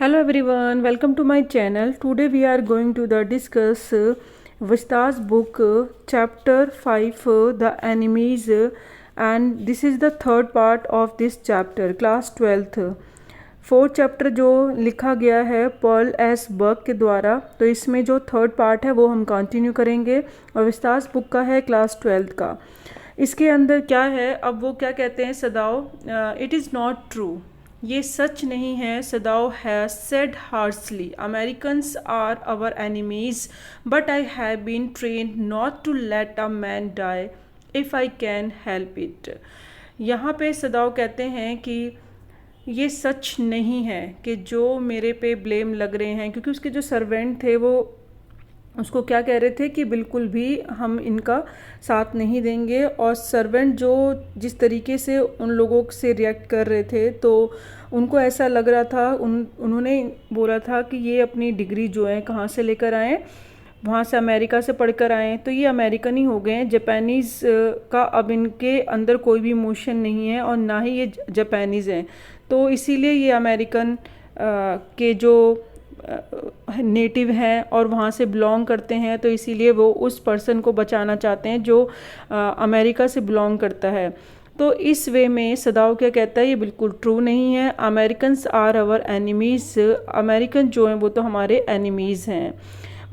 Hello everyone, welcome to my channel. Today we are going to discuss Vishta's book chapter 5 the enemies and this is the third part of this chapter class 12th fourth chapter जो लिखा गया है Paul S Barq के द्वारा। तो इसमें जो third part है वो हम कंटिन्यू करेंगे और विस्तास बुक का है क्लास 12th का। इसके अंदर क्या है, अब वो क्या कहते हैं Sadao, it is not true, ये सच नहीं है। Sadao has said harshly, Americans are our enemies but I have been trained not to let a man die if I can help it. यहाँ पे सदाओ कहते हैं कि ये सच नहीं है कि जो मेरे पे ब्लेम लग रहे हैं, क्योंकि उसके जो सर्वेंट थे वो उसको क्या कह रहे थे कि बिल्कुल भी हम इनका साथ नहीं देंगे। और सर्वेंट जो जिस तरीके से उन लोगों से रिएक्ट कर रहे थे तो उनको ऐसा लग रहा था, उन्होंने बोला था कि ये अपनी डिग्री जो है कहाँ से लेकर आए, वहाँ से अमेरिका से पढ़कर आए, तो ये अमेरिकन ही हो गए हैं। जापानीज़ का अब इनके अंदर कोई भी इमोशन नहीं है और ना ही ये जापानीज़ हैं, तो इसीलिए ये अमेरिकन के जो नेटिव हैं और वहाँ से बिलोंग करते हैं, तो इसीलिए वो उस पर्सन को बचाना चाहते हैं जो अमेरिका से बिलोंग करता है। तो इस वे में सदाओ क्या कहता है, ये बिल्कुल ट्रू नहीं है। Americans are our enemies, American जो हैं वो तो हमारे एनिमीज़ हैं।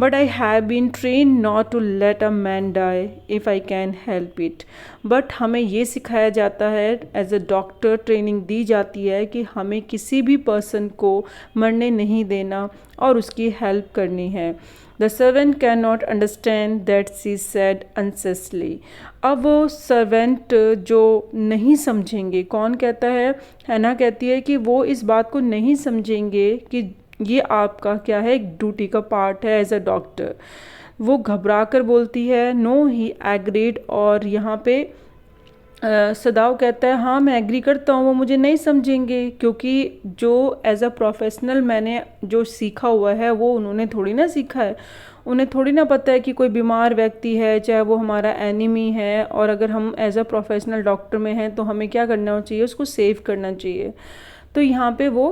But I have been train not to let a man die if I can help it. But हमें ये सिखाया जाता है, एज अ डॉक्टर ट्रेनिंग दी जाती है कि हमें किसी भी पर्सन को मरने नहीं देना और उसकी हेल्प करनी है। The servant can not understand that she said unceasingly. अब वो सर्वेंट जो नहीं समझेंगे, कौन कहता है, हैना कहती है कि वो इस बात को नहीं समझेंगे कि ये आपका क्या है, एक ड्यूटी का पार्ट है एज अ डॉक्टर। वो घबरा कर बोलती है, नो ही एग्रीड। और यहाँ पे सदाव कहता है हाँ मैं एग्री करता हूँ, वो मुझे नहीं समझेंगे, क्योंकि जो एज अ प्रोफेशनल मैंने जो सीखा हुआ है वो उन्होंने थोड़ी ना सीखा है। उन्हें थोड़ी ना पता है कि कोई बीमार व्यक्ति है, चाहे वो हमारा एनिमी है, और अगर हम एज अ प्रोफेशनल डॉक्टर में हैं तो हमें क्या करना चाहिए, उसको सेव करना चाहिए। तो यहाँ पे वो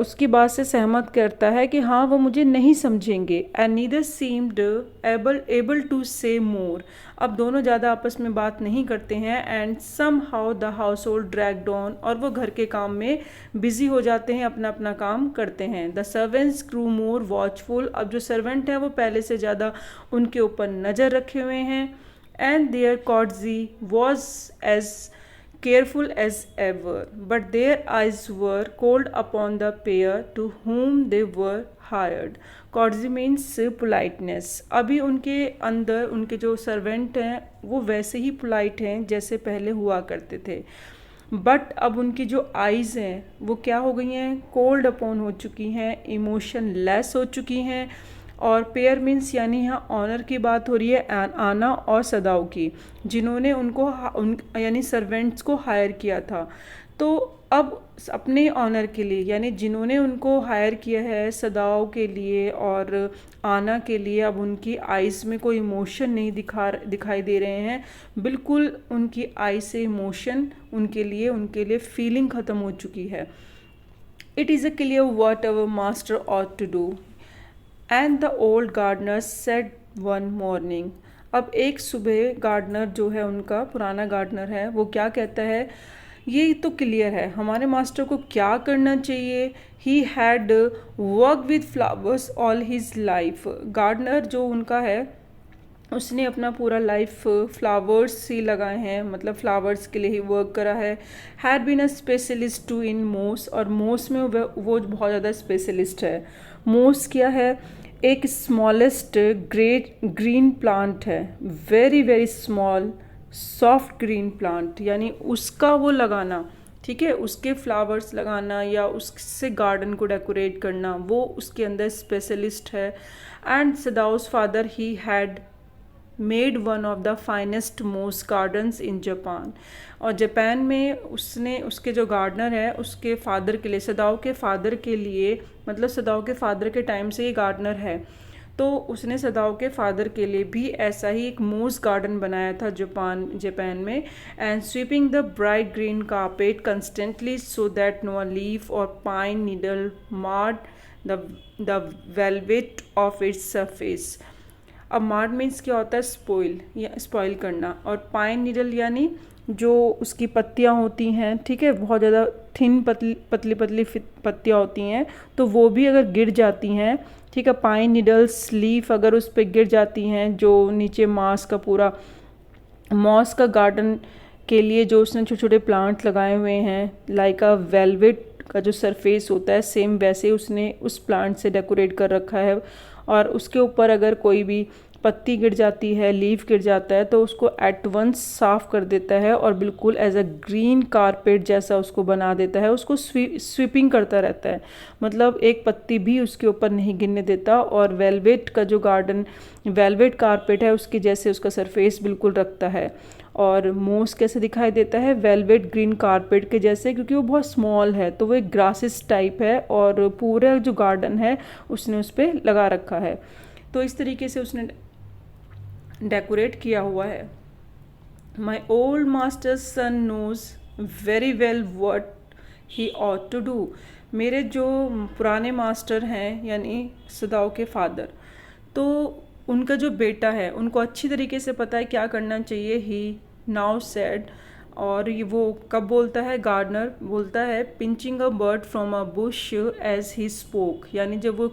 उसकी बात से सहमत करता है कि हाँ वो मुझे नहीं समझेंगे। And neither seemed able to say more. अब दोनों ज़्यादा आपस में बात नहीं करते हैं। And somehow the house hold dragged on, और वो घर के काम में बिजी हो जाते हैं, अपना अपना काम करते हैं। The servants grew more watchful, अब जो सर्वेंट हैं वो पहले से ज़्यादा उनके ऊपर नज़र रखे हुए हैं। And there cottage was as careful as ever, but their eyes were cold upon the pair to whom they were hired. Courtesy means politeness. अभी उनके अंदर उनके जो सर्वेंट हैं वो वैसे ही पोलाइट हैं जैसे पहले हुआ करते थे, बट अब उनकी जो आइज़ हैं वो क्या हो गई हैं, कोल्ड अपॉन हो चुकी हैं, इमोशन लेस हो चुकी हैं। और पेयर मीन्स यानी यहाँ ऑनर की बात हो रही है, आना और सदाओ की, जिन्होंने उनको यानी सर्वेंट्स को हायर किया था। तो अब अपने ऑनर के लिए, यानी जिन्होंने उनको हायर किया है सदाओ के लिए और आना के लिए, अब उनकी आइज़ में कोई इमोशन नहीं दिखाई दे रहे हैं। बिल्कुल उनकी आई से इमोशन उनके लिए फीलिंग ख़त्म हो चुकी है। It is a clear what our master ought to do and the old gardener said one morning. अब एक सुबह गार्डनर जो है, उनका पुराना गार्डनर है, वो क्या कहता है, ये तो क्लियर है हमारे मास्टर को क्या करना चाहिए। He had work with flowers all his life. Gardener जो उनका है उसने अपना पूरा लाइफ फ्लावर्स ही लगाए हैं, मतलब फ्लावर्स के लिए ही वर्क करा है। Had been a specialist too in moss, और मोस में वो बहुत ज़्यादा स्पेशलिस्ट है। मोस क्या है, एक स्मॉलेस्ट ग्रेट ग्रीन प्लांट है, very very small soft green plant, यानी उसका वो लगाना, ठीक है, उसके फ्लावर्स लगाना या उससे गार्डन को डेकोरेट करना, वो उसके अंदर स्पेशलिस्ट है। And Sadao's father he had made one of the finest most gardens in Japan. और जापान में उसने, उसके जो गार्डनर है उसके फादर के लिए, सदाओ के फादर के लिए, मतलब सदाओ के फादर के टाइम से ये गार्डनर है, तो उसने सदाओं के फादर के लिए भी ऐसा ही एक मूस गार्डन बनाया था जापान में, and sweeping the bright green carpet constantly so that no leaf or pine needle marred the velvet of its surface. अब मार्ड मीन्स क्या होता है, स्पॉइल या स्पॉइल करना, और पाइन नीडल यानी जो उसकी पत्तियां होती हैं, ठीक है, बहुत ज़्यादा थिन पतली पतली पतली पत्तियां होती हैं, तो वो भी अगर गिर जाती हैं, ठीक है, पाइन नीडल्स लीफ अगर उस पर गिर जाती हैं, जो नीचे मॉस का गार्डन के लिए जो उसने छोटे छोटे प्लांट लगाए हुए हैं, लाइक अ वेलवेट का जो सरफेस होता है, सेम वैसे उसने उस प्लांट से डेकोरेट कर रखा है। और उसके ऊपर अगर कोई भी पत्ती गिर जाती है, लीफ गिर जाता है, तो उसको एट वंस साफ़ कर देता है और बिल्कुल एज अ ग्रीन कारपेट जैसा उसको बना देता है। उसको स्वीपिंग करता रहता है, मतलब एक पत्ती भी उसके ऊपर नहीं गिरने देता। और वेलवेट का जो गार्डन वेलवेट कारपेट है उसके जैसे उसका सरफेस बिल्कुल रखता है। और मोस कैसे दिखाई देता है, वेलवेट ग्रीन कारपेट के जैसे, क्योंकि वो बहुत स्मॉल है, तो वो एक ग्रासेस टाइप है और पूरा जो गार्डन है उसने उस पर लगा रखा है। तो इस तरीके से उसने डेकोरेट किया हुआ है। My old master's son knows very well what he ought to do. मेरे जो पुराने मास्टर हैं यानी सदाओं के फादर, तो उनका जो बेटा है उनको अच्छी तरीके से पता है क्या करना चाहिए। ही नाउ सेड, और ये वो कब बोलता है, गार्डनर बोलता है, pinching a bird from a bush as he spoke, यानी जब वो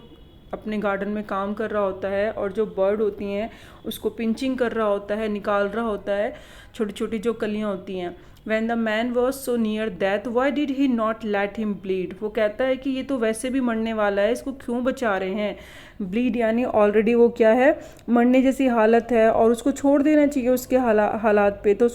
अपने गार्डन में काम कर रहा होता है और जो बर्ड होती हैं उसको पिंचिंग कर रहा होता है, निकाल रहा होता है छोटी छोटी जो कलियां होती हैं। When the man was so near death, why did he not let him bleed? वो कहता है कि ये तो वैसे भी मरने वाला है, इसको क्यों बचा रहे हैं। ब्लीड यानी ऑलरेडी वो क्या है, मरने जैसी हालत है, और उसको छोड़ देना चाहिए उसके हालात पे, तो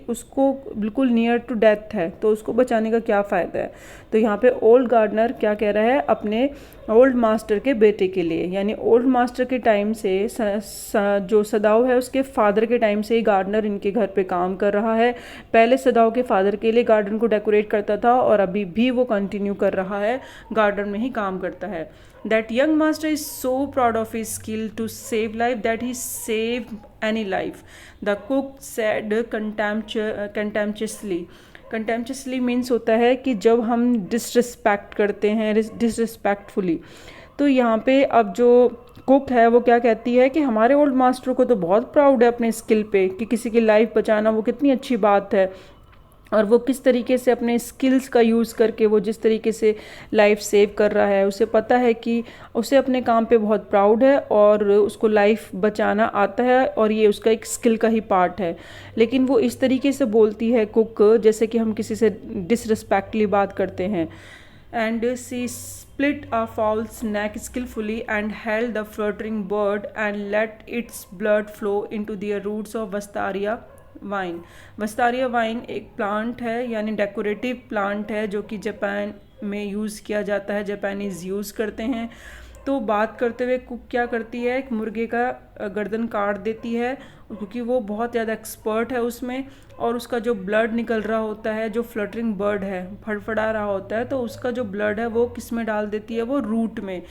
उसको बिल्कुल नियर टू डेथ है, तो उसको बचाने का क्या फ़ायदा है। तो यहाँ पे ओल्ड गार्डनर क्या कह रहा है अपने ओल्ड मास्टर के बेटे के लिए, यानी ओल्ड मास्टर के टाइम से जो सदाओ है उसके फादर के टाइम से ही गार्डनर इनके घर पे काम कर रहा है। पहले सदाओ के फादर के लिए गार्डन को डेकोरेट करता था और अभी भी वो कंटिन्यू कर रहा है, गार्डन में ही काम करता है। That young master is so proud of his skill to save life that he saved any life, the cook said contemptuously. Contemptuously means होता है कि जब हम डिसरिस्पेक्ट करते हैं, डिसरिस्पेक्टफुली। तो यहाँ पे अब जो कुक है वो क्या कहती है कि हमारे ओल्ड मास्टर को तो बहुत प्राउड है अपने स्किल पे, कि किसी की लाइफ बचाना वो कितनी अच्छी बात है, और वो किस तरीके से अपने स्किल्स का यूज़ करके वो जिस तरीके से लाइफ सेव कर रहा है, उसे पता है कि उसे अपने काम पे बहुत प्राउड है और उसको लाइफ बचाना आता है और ये उसका एक स्किल का ही पार्ट है। लेकिन वो इस तरीके से बोलती है कुक जैसे कि हम किसी से डिसरिस्पेक्टली बात करते हैं। And she split a fowl's neck skillfully and held the fluttering bird and let its blood flow into the roots of Wisteria vine. Wisteria vine एक प्लांट है, यानी डेकोरेटिव प्लांट है, जो कि जापान में यूज़ किया जाता है, जापानीज़ यूज़ करते हैं। तो बात करते हुए कुक क्या करती है, एक मुर्गे का गर्दन काट देती है, क्योंकि वो बहुत ज़्यादा एक्सपर्ट है उसमें, और उसका जो ब्लड निकल रहा होता है, जो फ्लटरिंग बर्ड है फड़फड़ा रहा होता है, तो उसका जो ब्लड है वो किस में डाल देती है, वो रूट में,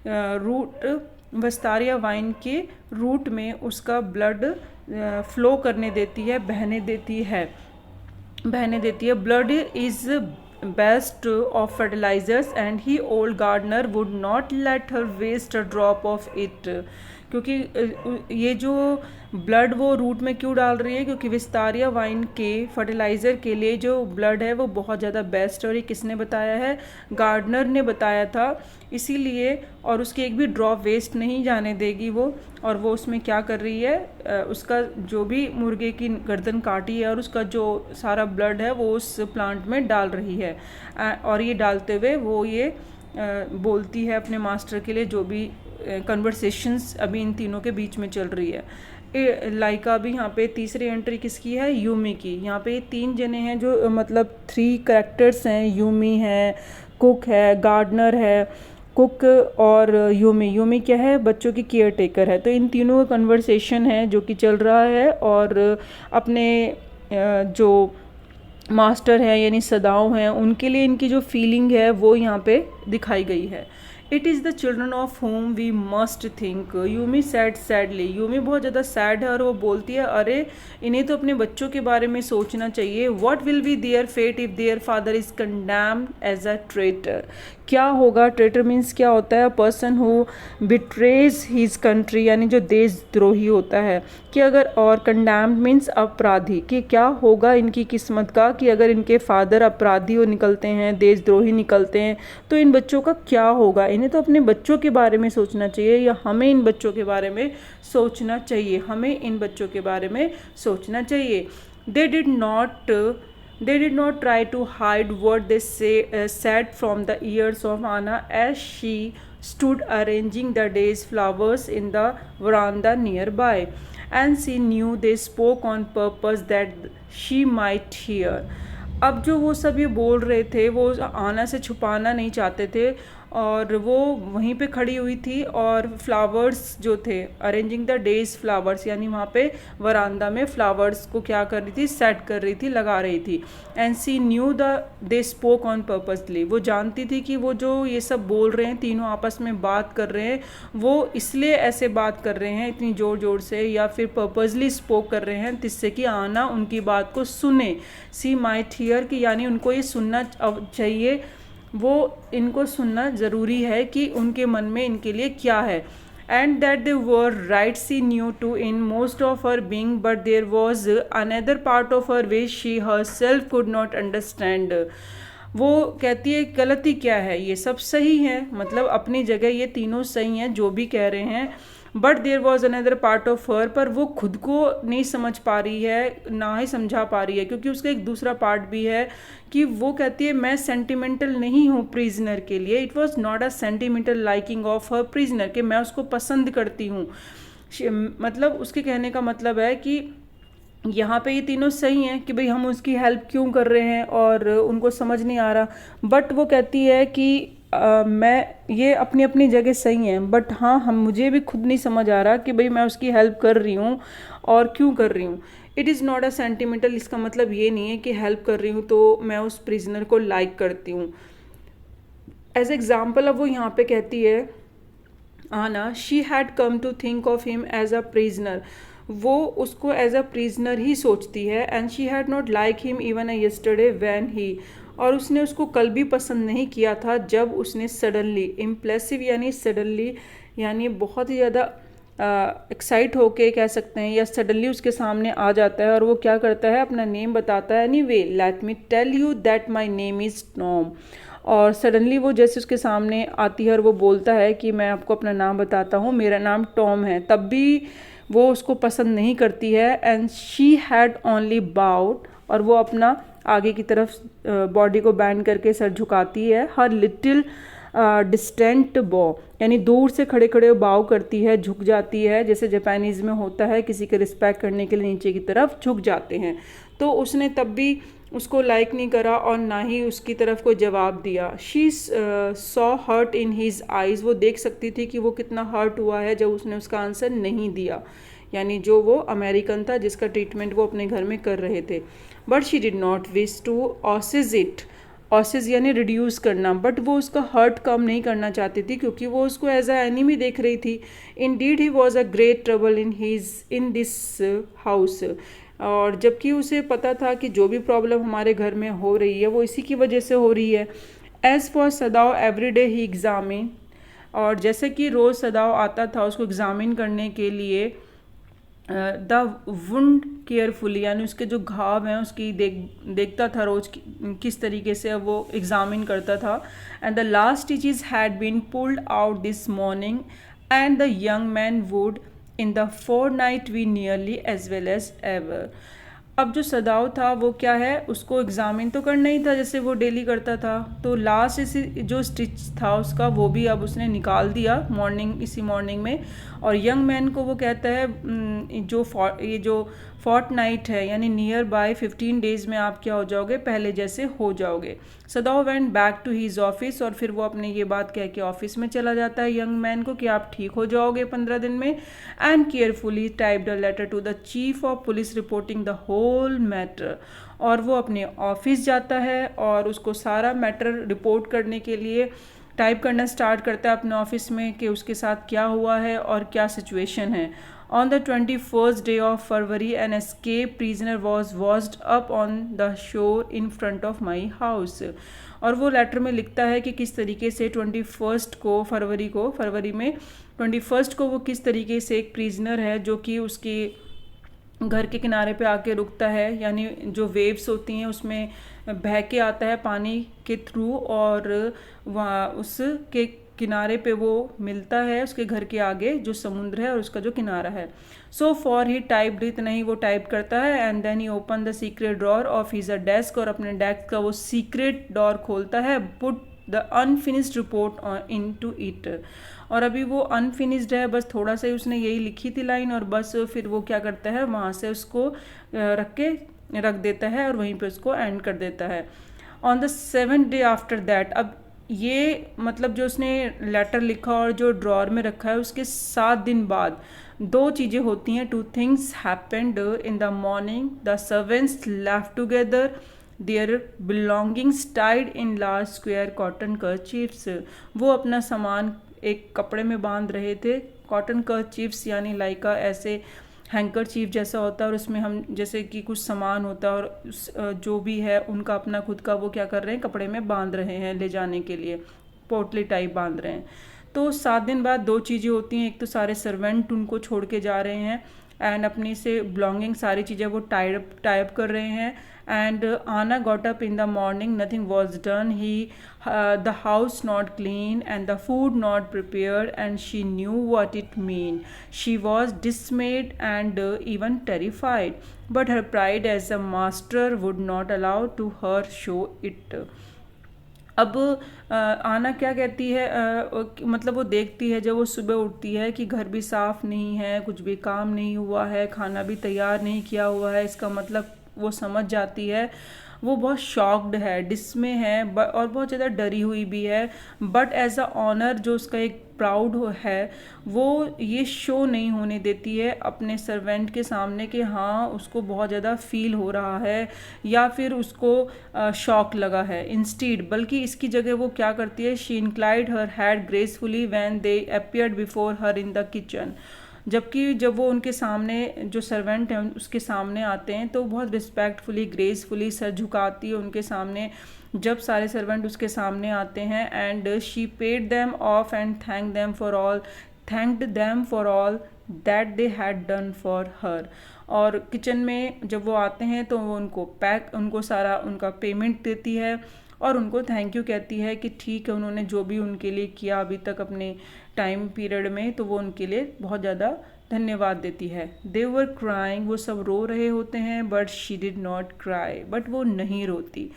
रूट विस्तारिया वाइन के रूट में उसका ब्लड फ्लो करने देती है, बहने देती है। Blood is best of fertilisers and he old gardener would not let her waste a drop of it. क्योंकि ये जो ब्लड वो रूट में क्यों डाल रही है, क्योंकि विस्तारिया वाइन के फर्टिलाइज़र के लिए जो ब्लड है वो बहुत ज़्यादा बेस्ट है, और ये किसने बताया है, गार्डनर ने बताया था, इसीलिए। और उसके एक भी ड्रॉप वेस्ट नहीं जाने देगी वो, और वो उसमें क्या कर रही है, उसका जो भी मुर्गे की गर्दन काटी है और उसका जो सारा ब्लड है वो उस प्लांट में डाल रही है। और ये डालते हुए वो ये बोलती है अपने मास्टर के लिए, जो भी कन्वर्सेशंस अभी इन तीनों के बीच में चल रही है। लाइका भी यहाँ पे तीसरी एंट्री किसकी है, यूमी की। यहाँ पे 3 जने हैं जो मतलब 3 कैरेक्टर्स हैं, यूमी है, कुक है, गार्डनर है। कुक और यूमी क्या है, बच्चों की केयर टेकर है। तो इन तीनों का कन्वर्सेशन है जो कि चल रहा है, और अपने जो मास्टर है यानी सदाओं हैं उनके लिए इनकी जो फीलिंग है वो यहाँ पे दिखाई गई है। It is the children of home we must think. Yumi sad sadly, Yumi बहुत ज़्यादा सैड है और वो बोलती है अरे इन्हें तो अपने बच्चों के बारे में सोचना चाहिए। What will be their fate if their father is condemned as a traitor. क्या होगा, ट्रेटर मीन्स क्या होता है, person who betrays his country, यानी जो देशद्रोही होता है। कि अगर, और कंडेम्ड मीन्स अपराधी, कि क्या होगा इनकी किस्मत का कि अगर इनके फादर अपराधी हो निकलते हैं, देशद्रोही निकलते हैं, तो इन बच्चों का क्या होगा। इन्हें तो अपने बच्चों के बारे में सोचना चाहिए, या हमें इन बच्चों के बारे में सोचना चाहिए, हमें इन बच्चों के बारे में सोचना चाहिए। They did not try to hide what they said from the ears of Anna as she stood arranging the day's flowers in the veranda nearby, and she knew they spoke on purpose that she might hear. अब जो वो सब ये बोल रहे थे वो आना से छुपाना नहीं चाहते थे, और वो वहीं पे खड़ी हुई थी और फ्लावर्स जो थे, अरेंजिंग द डेज फ्लावर्स, यानी वहाँ पे वरांदा में फ्लावर्स को क्या कर रही थी, सेट कर रही थी, लगा रही थी। And she knew they spoke on purposely, वो जानती थी कि वो जो ये सब बोल रहे हैं, तीनों आपस में बात कर रहे हैं, वो इसलिए ऐसे बात कर रहे हैं इतनी ज़ोर ज़ोर से, या फिर पर्पसली स्पोक कर रहे हैं जिससे कि आना उनकी बात को सुने। सी माइट हियर, कि यानी उनको ये सुनना चाहिए, वो इनको सुनना ज़रूरी है कि उनके मन में इनके लिए क्या है। And that they were right she knew to in most of her being, but there was another part of her which she herself could not understand. वो कहती है गलती क्या है, ये सब सही है, मतलब अपनी जगह ये तीनों सही हैं जो भी कह रहे हैं, but there was another part of her, पर वो खुद को नहीं समझ पा रही है, ना ही समझा पा रही है, क्योंकि उसका एक दूसरा पार्ट भी है कि वो कहती है मैं सेंटिमेंटल नहीं हूँ प्रिजनर के लिए। It was not a sentimental liking of her prisoner, कि मैं उसको पसंद करती हूँ। मतलब उसके कहने का मतलब है कि यहाँ पे ये तीनों सही हैं कि भाई हम उसकी हेल्प क्यों कर रहे हैं और उनको समझ नहीं आ रहा, बट वो कहती है कि मैं, ये अपनी अपनी जगह सही हैं, बट हाँ हम मुझे भी खुद नहीं समझ आ रहा कि भाई मैं उसकी हेल्प कर रही हूँ और क्यों कर रही हूँ। It is not a sentimental, इसका मतलब ये नहीं है कि हेल्प कर रही हूँ तो मैं उस प्रिजनर को लाइक करती हूँ। एज एग्जाम्पल अब वो यहाँ पे कहती है Hana, she had come to think of him as a prisoner, वो उसको एज अ प्रिजनर ही सोचती है। And she had not like him even a yesterday when he, और उसने उसको कल भी पसंद नहीं किया था जब उसने सडनली, इम्प्रेसिव यानी सडनली, यानी बहुत ही ज़्यादा एक्साइट होके कह सकते हैं, या सडनली उसके सामने आ जाता है और वो क्या करता है, अपना नेम बताता है। Anyway let me tell you that my name is Tom, और सडनली वो जैसे उसके सामने आती है और वो बोलता है कि मैं आपको अपना नाम बताता हूँ, मेरा नाम टॉम है, तब भी वो उसको पसंद नहीं करती है। And she had only bowed, और वो अपना आगे की तरफ बॉडी को बैंड करके सर झुकाती है। हर लिटिल डिस्टेंट बॉ, यानी दूर से खड़े खड़े बाव करती है, झुक जाती है, जैसे जापानीज़ में होता है किसी के रिस्पेक्ट करने के लिए नीचे की तरफ झुक जाते हैं। तो उसने तब भी उसको लाइक नहीं करा और ना ही उसकी तरफ कोई जवाब दिया। She saw hurt in his eyes, वो देख सकती थी कि वो कितना हर्ट हुआ है जब उसने उसका आंसर नहीं दिया, यानी जो वो अमेरिकन था जिसका ट्रीटमेंट वो अपने घर में कर रहे थे। But she did not wish to assuage it, assuage यानी रिड्यूस करना, बट वो उसका हर्ट कम नहीं करना चाहती थी क्योंकि वो उसको एज अ एनिमी देख रही थी। Indeed he was a great trouble in this house, और जबकि उसे पता था कि जो भी प्रॉब्लम हमारे घर में हो रही है वो इसी की वजह से हो रही है। As for सदाव every day he examine, और जैसे कि रोज़ सदाव आता था उसको एग्ज़ामिन करने के लिए, द वुंड केयरफुली, यानी उसके जो घाव हैं उसकी देखता था रोज़ किस तरीके से वो एग्ज़ामिन करता था। And the last stitches had been pulled out this morning and the young man would in the fortnight be nearly as well as ever. अब जो सदाव था वो क्या है, उसको एग्ज़ामिन तो करना ही था जैसे वो डेली करता था, तो लास्ट जो स्टिच था उसका वो भी अब उसने निकाल दिया इसी मॉर्निंग में। और यंग मैन को वो कहता है ये जो फोर्टनाइट है यानी नियर बाय 15 डेज़ में आप क्या हो जाओगे, पहले जैसे हो जाओगे। Sadao went back to his office, और फिर वो अपने ये बात कह के ऑफिस में चला जाता है यंग मैन को कि आप ठीक हो जाओगे 15 दिन में। And carefully typed a letter to the chief of police reporting the whole matter, और वो अपने ऑफिस जाता है और उसको सारा मैटर रिपोर्ट करने के लिए टाइप करना स्टार्ट करता है अपने ऑफिस में कि उसके साथ क्या हुआ है और क्या सिचुएशन है। On the 21st day of February an escaped prisoner was washed up on the shore in front of my house। और वो लेटर में लिखता है कि किस तरीके से 21 को फरवरी में 21 को वो किस तरीके से एक प्रिजनर है जो कि उसकी घर के किनारे पे आके रुकता है, यानी जो वेव्स होती हैं उसमें बह के आता है पानी के थ्रू, और वहाँ उसके किनारे पे वो मिलता है उसके घर के आगे जो समुद्र है और उसका जो किनारा है। सो फॉर ही टाइप्ड, इतना ही वो टाइप करता है। And then he open the secret drawer of his desk, और अपने डेस्क का वो सीक्रेट डोर खोलता है। Put the unfinished report into it, और अभी वो अनफिनिश्ड है, बस थोड़ा सा ही उसने यही लिखी थी लाइन, और बस फिर वो क्या करता है वहाँ से उसको रख देता है और वहीं पे उसको एंड कर देता है। On the 7th day after that, अब ये मतलब जो उसने लेटर लिखा और जो ड्रॉर में रखा है उसके 7 दिन बाद दो चीज़ें होती हैं। 2 things happened in the morning. The servants left together, their belongings tied in large square cotton kerchiefs। वो अपना सामान एक कपड़े में बांध रहे थे। कॉटन कर्चीफ्स यानी लाइका ऐसे हैंकर चीफ जैसा होता है, और उसमें हम जैसे कि कुछ सामान होता है और जो भी है उनका अपना खुद का वो क्या कर रहे हैं, कपड़े में बांध रहे हैं ले जाने के लिए, पोटली टाइप बांध रहे हैं। तो 7 दिन बाद दो चीज़ें होती हैं। एक तो सारे सर्वेंट उनको छोड़ के जा रहे हैं, एंड अपनी से बिलोंगिंग सारी चीज़ें वो टाइप कर रहे हैं। And Hana got up in the morning, nothing was done, he the house not clean and the food not prepared, and she knew what it mean. She was dismayed and even terrified, but her pride as a master would not allow to her show it. अब Hana क्या कहती है, मतलब वो देखती है जब वो सुबह उठती है कि घर भी साफ़ नहीं है, कुछ भी काम नहीं हुआ है, खाना भी तैयार नहीं किया हुआ है। इसका मतलब वो समझ जाती है, वो बहुत शॉक्ड है, डिसमे है और बहुत ज़्यादा डरी हुई भी है। बट एज अ ऑनर, जो उसका एक प्राउड है, वो ये शो नहीं होने देती है अपने सर्वेंट के सामने कि हाँ उसको बहुत ज़्यादा फील हो रहा है या फिर उसको शॉक लगा है। इंस्टीड, बल्कि इसकी जगह वो क्या करती है, she inclined her head gracefully when they appeared before her in the kitchen. जबकि जब वो उनके सामने जो सर्वेंट हैं उसके सामने आते हैं तो बहुत रिस्पेक्टफुली ग्रेसफुली सर झुकाती है उनके सामने, जब सारे सर्वेंट उसके सामने आते हैं। And she paid them of and thanked them for all that they had done for her. और किचन में जब वो आते हैं तो वो उनको सारा उनका पेमेंट देती है और उनको थैंक यू कहती है कि ठीक है, उन्होंने जो भी उनके लिए किया अभी तक अपने टाइम पीरियड में, तो वो उनके लिए बहुत ज़्यादा धन्यवाद देती है। दे वर क्राइंग, वो सब रो रहे होते हैं, but she did not cry, but वो नहीं रोती।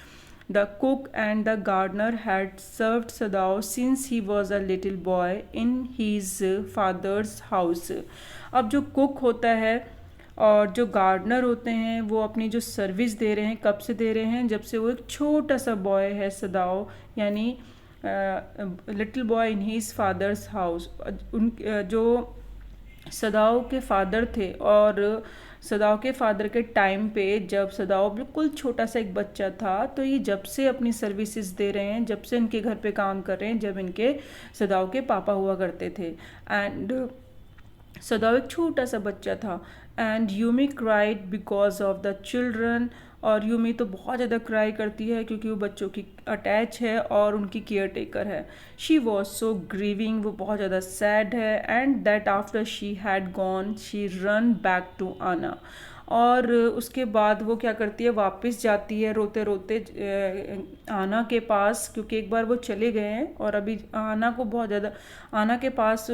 The cook and the gardener had served Sadao since he was a little boy in his father's house. अब जो कुक होता है और जो गार्डनर होते हैं वो अपनी जो सर्विस दे रहे हैं, कब से दे रहे हैं, जब से वो एक छोटा सा बॉय है, सदाओ यानी little boy in his father's house. उन जो सदाओ के फादर थे, और सदाओ के फादर के टाइम पे जब सदाओ बिल्कुल छोटा सा एक बच्चा था, तो ये जब से अपनी सर्विसेज दे रहे हैं, जब से इनके घर पे काम कर रहे हैं, जब इनके सदाओ के पापा हुआ करते थे। एंड सदाओ एक छोटा सा बच्चा था। And Yumi cried because of the children, और यूमी तो बहुत ज़्यादा क्राई करती है क्योंकि वो बच्चों की अटैच है और उनकी केयर टेकर है। शी वॉज सो ग्रीविंग, वो बहुत ज़्यादा सैड है। And that after she had gone she ran back to Hana, और उसके बाद वो क्या करती है, वापस जाती है रोते रोते आना के पास, क्योंकि एक बार वो चले गए हैं और अभी आना के पास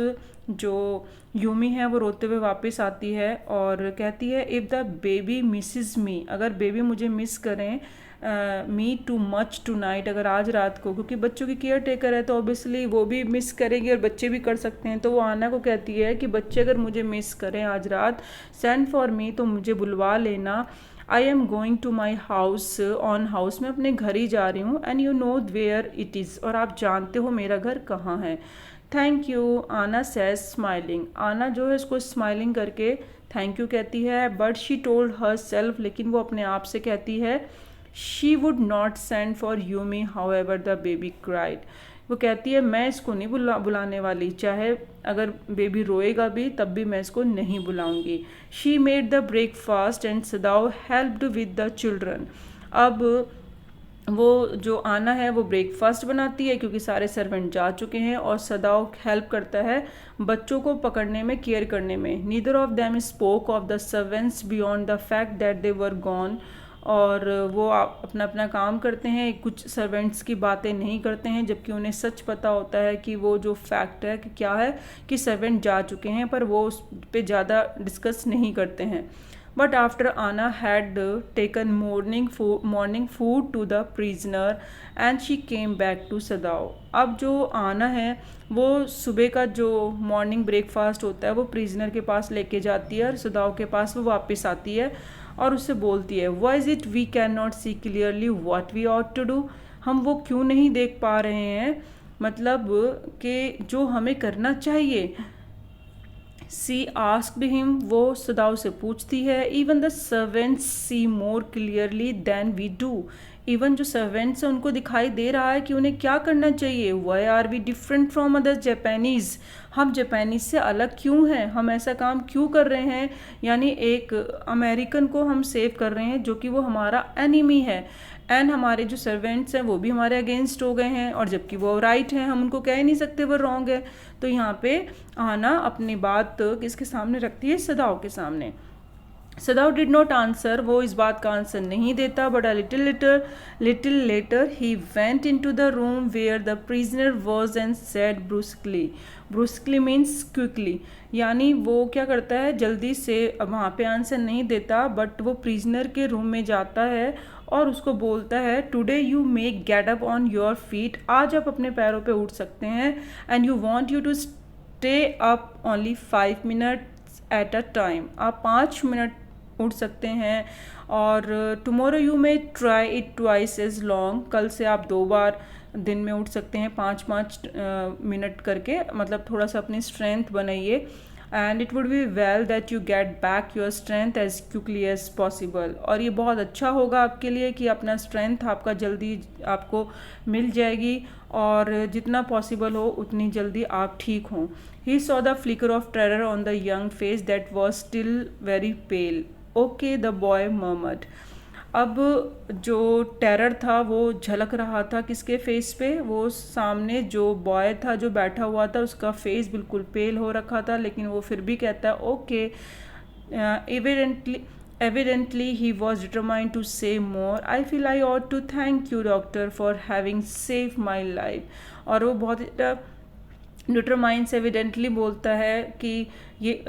जो यूमी है वो रोते हुए वापस आती है और कहती है, if the baby misses me, अगर बेबी मुझे मिस करें me too much tonight, अगर आज रात को, क्योंकि बच्चों की केयर टेकर है तो ऑब्वियसली वो भी मिस करेंगे और बच्चे भी कर सकते हैं, तो वो आना को कहती है कि बच्चे अगर मुझे मिस करें आज रात, सेंड फॉर मी, तो मुझे बुलवा लेना। I am going to my house on house, मैं अपने घर ही जा रही हूँ। And you know where it is, और आप जानते हो मेरा घर कहाँ है। Thank you, Hana says smiling, Hana जो है उसको स्माइलिंग करके थैंक यू कहती है। But she told her self, लेकिन वो अपने आप से कहती है, she would not send for Yumi how ever the baby cried, वो कहती है मैं इसको नहीं बुलाने वाली, चाहे अगर बेबी रोएगा भी तब भी मैं इसको नहीं बुलाऊंगी। She made the breakfast and Sadao helped with the children. अब वो जो आना है वो ब्रेकफास्ट बनाती है क्योंकि सारे सर्वेंट जा चुके हैं, और सदाओ हेल्प करता है बच्चों को पकड़ने में, केयर करने में। Neither of them spoke of the servants beyond the fact that they were gone. और वो अपना अपना काम करते हैं, कुछ सर्वेंट्स की बातें नहीं करते हैं, जबकि उन्हें सच पता होता है कि वो जो फैक्ट है कि क्या है कि सर्वेंट जा चुके हैं, पर वो उस पर ज़्यादा डिस्कस नहीं करते हैं। But after Anna had taken morning food to the prisoner and she came back to Sadao. अब जो आना है वो सुबह का जो मॉर्निंग ब्रेकफास्ट होता है वो प्रिजनर के पास लेके जाती है, और सदाओ के पास वो वापस आती है और उससे बोलती है, Why is it we cannot see clearly what we ought to do? हम वो क्यों नहीं देख पा रहे हैं, मतलब कि जो हमें करना चाहिए। सी आस्क्ड हिम, वो सदाओ से पूछती है, even the servants see more clearly than we do. Even जो सर्वेंट्स हैं उनको दिखाई दे रहा है कि उन्हें क्या करना चाहिए। Why are we different from other Japanese, हम जापानीज से अलग क्यों हैं, हम ऐसा काम क्यों कर रहे हैं, यानी एक अमेरिकन को हम सेव कर रहे हैं जो कि वो हमारा एनिमी है, एंड हमारे जो सर्वेंट्स हैं वो भी हमारे अगेंस्ट हो गए हैं, और जबकि वो राइट हैं, हम उनको कह ही नहीं सकते वो रॉन्ग है। तो यहाँ पे आना अपनी बात किसके सामने रखती है, सदाओ के सामने। सदाओ डिड नॉट आंसर, वो इस बात का आंसर नहीं देता, but a little later he went in to the room where the prisoner was and said brusquely means quickly, यानी वो क्या करता है जल्दी से, वहाँ पे आंसर नहीं देता, बट वो प्रिजनर के रूम में जाता है और उसको बोलता है, today you may get up on your feet, आज आप अपने पैरों पे उठ सकते हैं, and you want you to stay up only 5 minutes at a time, आप 5 मिनट उठ सकते हैं, और tomorrow you may try it twice as long, कल से आप 2 बार दिन में उठ सकते हैं, 5-5 मिनट करके, मतलब थोड़ा सा अपनी स्ट्रेंथ बनाइए, and it would be well that you get back your strength as quickly as possible, और ये बहुत अच्छा होगा आपके लिए कि अपना स्ट्रेंथ आपका जल्दी आपको मिल जाएगी, और जितना पॉसिबल हो उतनी जल्दी आप ठीक हों। He saw the flicker of terror on the young face that was still very pale, okay the boy murmured. अब जो टेरर था वो झलक रहा था किसके फेस पे, वो सामने जो बॉय था जो बैठा हुआ था उसका फेस बिल्कुल पेल हो रखा था, लेकिन वो फिर भी कहता है okay. Evidently he was determined to say more, I feel I ought to thank you doctor for having save my life, और वो बहुत डिटरमाइंड एविडेंटली बोलता है कि ये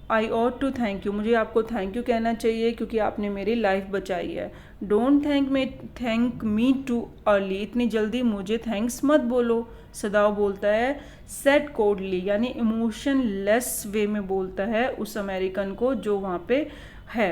I ought to thank you, मुझे आपको थैंक यू कहना चाहिए क्योंकि आपने मेरी लाइफ बचाई है। Don't thank me too early, इतनी जल्दी मुझे थैंक्स मत बोलो, सदाओ बोलता है। सेड कोडली, यानी इमोशनलेस वे में बोलता है उस अमेरिकन को जो वहाँ पे है।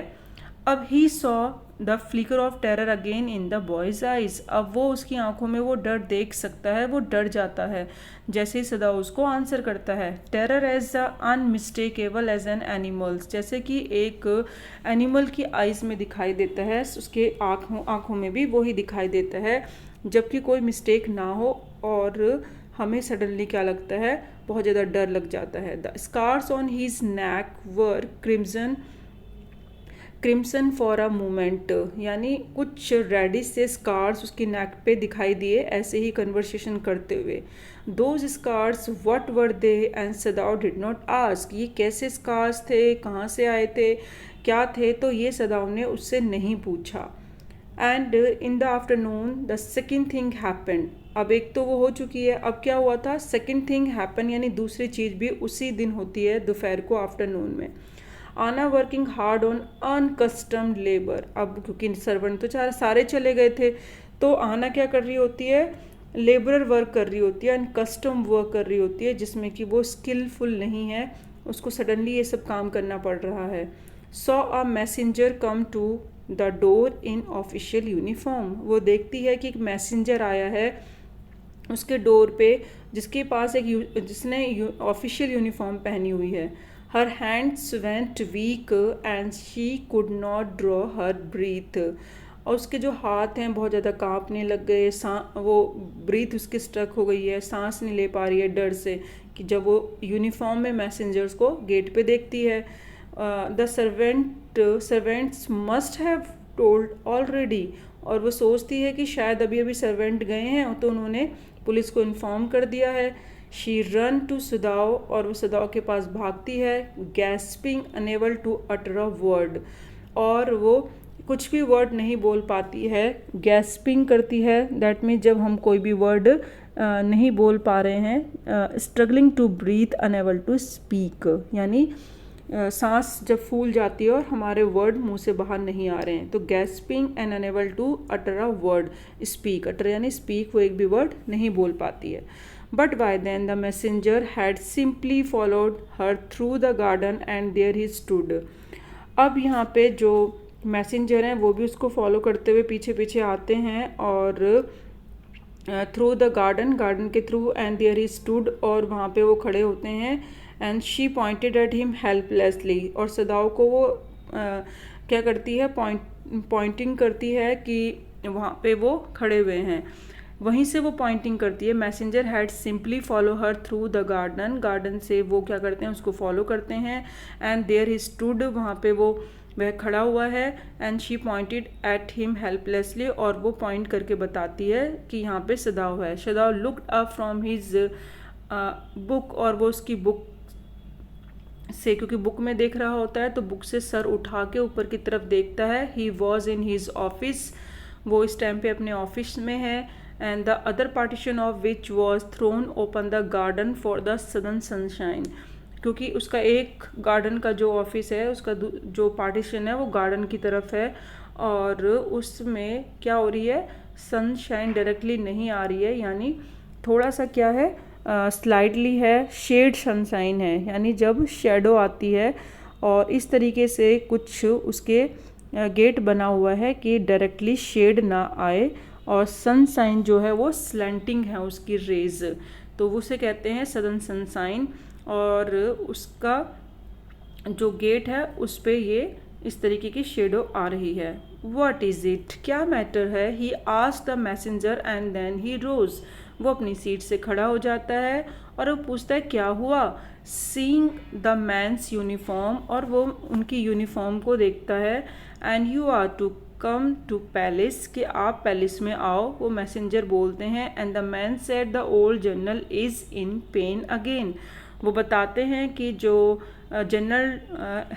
अब he saw the flicker of terror again in the boy's eyes, अब वो उसकी आंखों में वो डर देख सकता है, वो डर जाता है जैसे ही सदाओ उसको आंसर करता है। Terror as the unmistakable as an animals, जैसे कि एक एनिमल की आइज़ में दिखाई देता है, उसके आँखों में भी वही दिखाई देता है, जबकि कोई मिस्टेक ना हो, और हमें सडनली क्या लगता है, बहुत ज़्यादा डर लग जाता है। The scars on his neck were crimson for a moment, यानी कुछ रेडिश से स्कार्स उसकी नेक पे दिखाई दिए ऐसे ही कन्वर्सेशन करते हुए। Those scars what were they and Sadao did not ask, ये कैसे स्कार्स थे, कहाँ से आए थे, क्या थे, तो ये सदाओ ने उससे नहीं पूछा। And in the afternoon the second thing happened, अब एक तो वो हो चुकी है, अब क्या हुआ था, सेकेंड थिंग हैपन, यानी दूसरी चीज़ भी उसी दिन होती है दोपहर को, आफ्टरनून में। आना working hard on unaccustomed labour, अब क्योंकि सर्वेंट तो सारे चले गए थे, तो आना क्या कर रही होती है, लेबरर वर्क कर रही होती है, अनकस्टम वर्क कर रही होती है, जिसमें कि वो स्किलफुल नहीं है, उसको सडनली ये सब काम करना पड़ रहा है। Saw a messenger come to the door in official uniform, वो देखती है कि एक मैसेंजर आया है उसके डोर पे, जिसके पास जिसने ऑफिशियल यूनिफॉर्म पहनी हुई है। Her hands went weak and she could not draw her breath, और उसके जो हाथ हैं बहुत ज़्यादा कांपने लग गए, वो ब्रीथ उसकी स्ट्रक हो गई है, सांस नहीं ले पा रही है डर से कि जब वो यूनिफॉर्म में मैसेंजर्स को गेट पे देखती है। The servants must have told already, और वो सोचती है कि शायद अभी अभी सर्वेंट गए हैं तो उन्होंने पुलिस को इन्फॉर्म कर दिया है। शी रन टू सुदाव, और वो सुदाव के पास भागती है, gasping unable to utter a word, और वो कुछ भी वर्ड नहीं बोल पाती है। गैस्पिंग करती है, दैट मीन्स जब हम कोई भी वर्ड नहीं बोल पा रहे हैं। Struggling to breathe unable to speak, यानी सांस जब फूल जाती है और हमारे वर्ड मुंह से बाहर नहीं आ रहे हैं, तो gasping and unable to utter a word. Speak, utter यानी स्पीक, वो एक भी वर्ड नहीं बोल पाती है। But by then the messenger had simply followed her through the garden and there he stood. अब यहाँ पे जो मैसेंजर हैं वो भी उसको फॉलो करते हुए पीछे पीछे आते हैं, और थ्रू द गार्डन के through, and there he stood, और वहाँ पे वो खड़े होते हैं। And she pointed at him helplessly, और सदाओ को वो क्या करती है, पॉइंटिंग करती है कि वहाँ पे वो खड़े हुए हैं, वहीं से वो पॉइंटिंग करती है। Messenger had simply follow her through the garden से वो क्या करते हैं, उसको फॉलो करते हैं। एंड देयर ही स्टूड, वहाँ पे वह खड़ा हुआ है। And she pointed at him helplessly, और वो पॉइंट करके बताती है कि यहाँ पे सदाव है। सदाव looked up from his book, और वो उसकी बुक से, क्योंकि बुक में देख रहा होता है तो बुक से सर उठा के ऊपर की तरफ देखता है। ही वॉज इन हिज ऑफिस, वो इस टाइम पे अपने ऑफिस में है। And the other partition of which was throne open the garden for the southern sunshine, क्योंकि उसका एक गार्डन का जो ऑफिस है उसका जो पार्टीशन है वो गार्डन की तरफ है, और उसमें क्या हो रही है, सनशाइन डायरेक्टली नहीं आ रही है, यानी थोड़ा सा क्या है, स्लाइडली है, शेड सनशाइन है, यानी जब शेडो आती है। और इस तरीके से कुछ उसके गेट बना हुआ है कि डायरेक्टली शेड ना आए, और सनशाइन जो है वो स्लैंटिंग है उसकी रेज, तो वो उसे कहते हैं सदर्न सनशाइन। और उसका जो गेट है उस पे ये इस तरीके की शेडो आ रही है। व्हाट इज़ इट, क्या मैटर है, he asked the messenger and then he rose, वो अपनी सीट से खड़ा हो जाता है और वो पूछता है क्या हुआ। सीइंग द मैंस यूनिफॉर्म, और वो उनकी यूनिफॉर्म को देखता है। And you are to come to palace, कि आप पैलेस में आओ, वो मैसेंजर बोलते हैं। And the man said the old general is in pain again, वो बताते हैं कि जो जनरल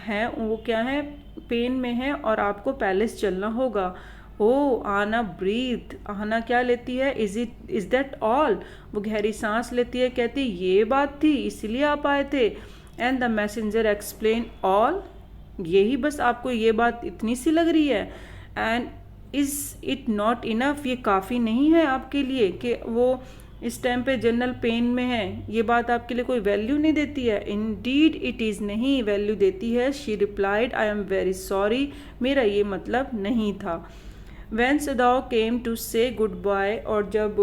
हैं वो क्या है, पेन में है और आपको पैलेस चलना होगा। ओ आना ब्रीथ, आना क्या लेती है, इज़ दैट ऑल, वो गहरी सांस लेती है, कहती ये बात थी इसलिए आप आए थे। And the messenger explain all, यही बस आपको ये बात इतनी सी लग रही है। And is it not enough, ये काफ़ी नहीं है आपके लिए कि वो इस टाइम पे जनरल पेन में है, ये बात आपके लिए कोई वैल्यू नहीं देती है। इंडीड इट इज़, नहीं वैल्यू देती है। She replied I am very sorry, मेरा ये मतलब नहीं था। वैन सदाओ केम टू से गुड बाय, और जब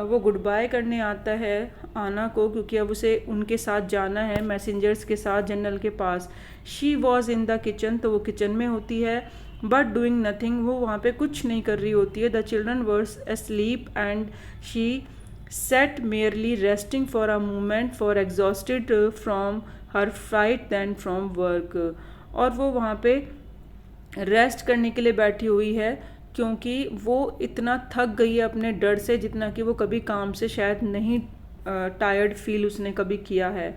वो गुड बाय करने आता है आना को, क्योंकि अब उसे उनके साथ जाना है मैसेंजर्स के साथ जनरल के पास। She was in the kitchen, तो वो किचन में होती है। बट डूइंग नथिंग, वो वहाँ पे कुछ नहीं कर रही होती है। The children were asleep and she sat merely resting for a moment, for exhausted from her flight than from work, और वो वहाँ पे रेस्ट करने के लिए बैठी हुई है, क्योंकि वो इतना थक गई है अपने डर से जितना कि वो कभी काम से शायद नहीं टायर्ड फील उसने कभी किया है।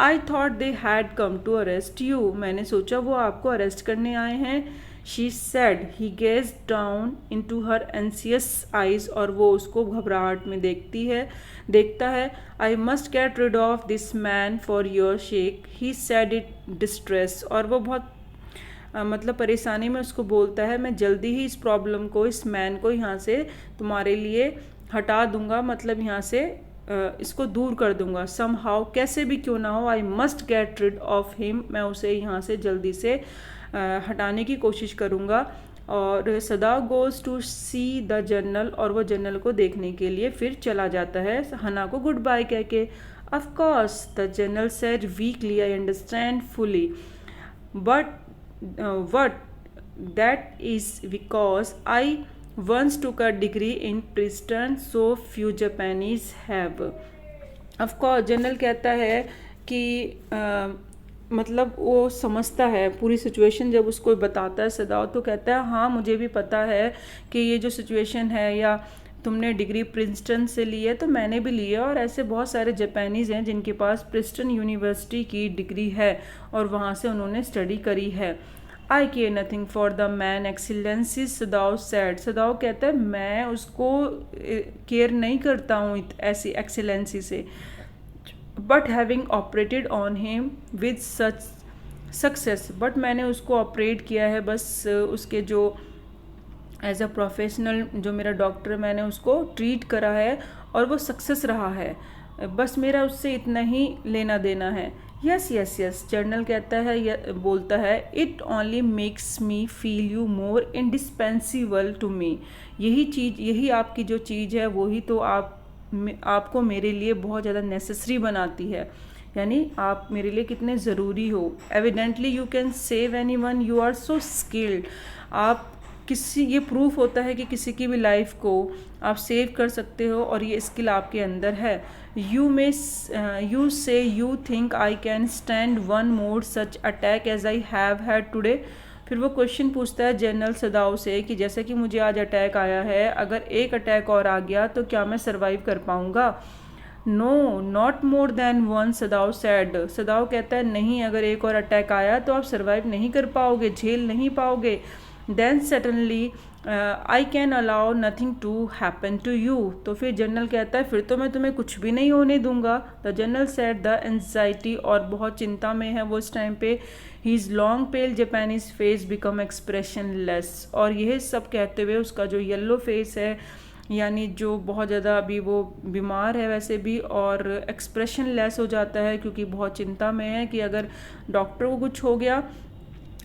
I thought they had come to arrest you, मैंने सोचा वो आपको अरेस्ट करने आए हैं। She said, he gazed down into her anxious eyes, और वो उसको घबराहट में देखता है। I must get rid of this man for your sake, he said it distress, और वो बहुत मतलब परेशानी में उसको बोलता है मैं जल्दी ही इस प्रॉब्लम को, इस मैन को यहाँ से तुम्हारे लिए हटा दूंगा, मतलब यहाँ से इसको दूर कर दूंगा। सम हाउ, कैसे भी क्यों ना हो, I must get rid of him, मैं उसे यहाँ से जल्दी से हटाने की कोशिश करूँगा। और Sadao goes to see the general, और वो जनरल को देखने के लिए फिर चला जाता है हना को गुड बाय कह के। Of course the general said weakly, I understand fully, but what that is because I once took a degree in Princeton so few Japanese have. Of course general कहता है कि मतलब वो समझता है पूरी सिचुएशन, जब उसको बताता है सदाओ तो कहता है हाँ मुझे भी पता है कि ये जो सिचुएशन है, या तुमने डिग्री प्रिंसटन से ली है तो मैंने भी ली है, और ऐसे बहुत सारे जापानीज़ हैं जिनके पास प्रिंसटन यूनिवर्सिटी की डिग्री है और वहाँ से उन्होंने स्टडी करी है। I care nothing for the man excellency, Sadao said. Sadao कहता है मैं उसको केयर नहीं करता हूँ ऐसी एक्सीलेंसी से, but having operated on him with such success, but मैंने उसको ऑपरेट किया है बस उसके जो एज अ प्रोफेशनल जो मेरा डॉक्टर, मैंने उसको ट्रीट करा है और वो सक्सेस रहा है, बस मेरा उससे इतना ही लेना देना है। यस यस यस, जर्नल कहता है बोलता है it only makes me feel you more indispensable to me. यही चीज़, यही आपकी जो चीज़ है वही तो आपको मेरे लिए बहुत ज़्यादा नेसेसरी बनाती है, यानी आप मेरे लिए कितने ज़रूरी हो। Evidently you can save anyone, you are so skilled. आप किसी, ये प्रूफ होता है कि किसी की भी लाइफ को आप सेव कर सकते हो और ये स्किल आपके अंदर है। You say you think I can stand one more such attack as I have had today. फिर वो क्वेश्चन पूछता है जनरल सदाओ से कि जैसे कि मुझे आज अटैक आया है, अगर एक अटैक और आ गया तो क्या मैं सर्वाइव कर पाऊँगा। No not more than one, Sadao said. Sadao कहता है नहीं, अगर एक और अटैक आया तो आप सर्वाइव नहीं कर पाओगे, झेल नहीं पाओगे। Then suddenly I can allow nothing to happen to you. तो फिर जनरल कहता है फिर तो मैं तुम्हें कुछ भी नहीं होने दूंगा। The general said the anxiety, और बहुत चिंता में है वो इस टाइम पे। His long pale Japanese face become expressionless, और यह सब कहते हुए उसका जो येलो फेस है, यानी जो बहुत ज़्यादा अभी वो बीमार है वैसे भी, और एक्सप्रेशन लेस हो जाता है क्योंकि बहुत चिंता में है कि अगर डॉक्टर को कुछ हो गया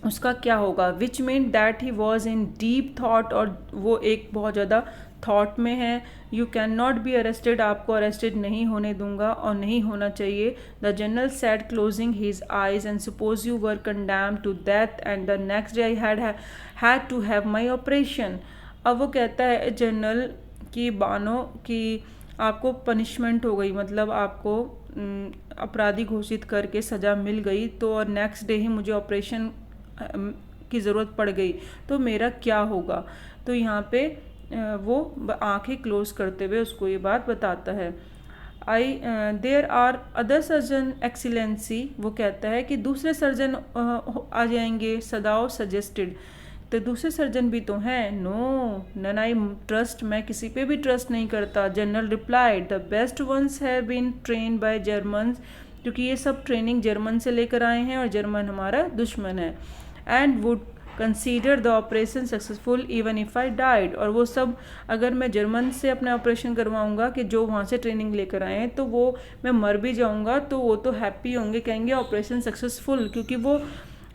उसका क्या होगा। Which mean that he was in deep thought, और वो एक बहुत ज़्यादा थॉट में है। You can not be arrested, आपको अरेस्टेड नहीं होने दूंगा और नहीं होना चाहिए। The general said closing his eyes and suppose you were condemned to death and the next day I had to have my operation. अब वो कहता है जनरल कि बानो कि आपको पनिशमेंट हो गई, मतलब आपको अपराधी घोषित करके सज़ा मिल गई, तो और नेक्स्ट डे ही मुझे ऑपरेशन की ज़रूरत पड़ गई तो मेरा क्या होगा। तो यहाँ पे वो आंखें क्लोज करते हुए उसको ये बात बताता है। There are other surgeon excellency, वो कहता है कि दूसरे सर्जन आ जाएंगे। सदाओ सजेस्टेड, तो दूसरे सर्जन भी तो हैं। नो नन आई ट्रस्ट, मैं किसी पे भी ट्रस्ट नहीं करता। General replied the best ones have been train by Germans, क्योंकि ये सब ट्रेनिंग जर्मन से लेकर आए हैं और जर्मन हमारा दुश्मन है। And would consider the operation successful even if I died, और वो सब अगर मैं जर्मन से अपना ऑपरेशन करवाऊंगा कि जो वहाँ से ट्रेनिंग लेकर आए हैं, तो वो मैं मर भी जाऊंगा तो वो तो हैप्पी होंगे, कहेंगे ऑपरेशन सक्सेसफुल, क्योंकि वो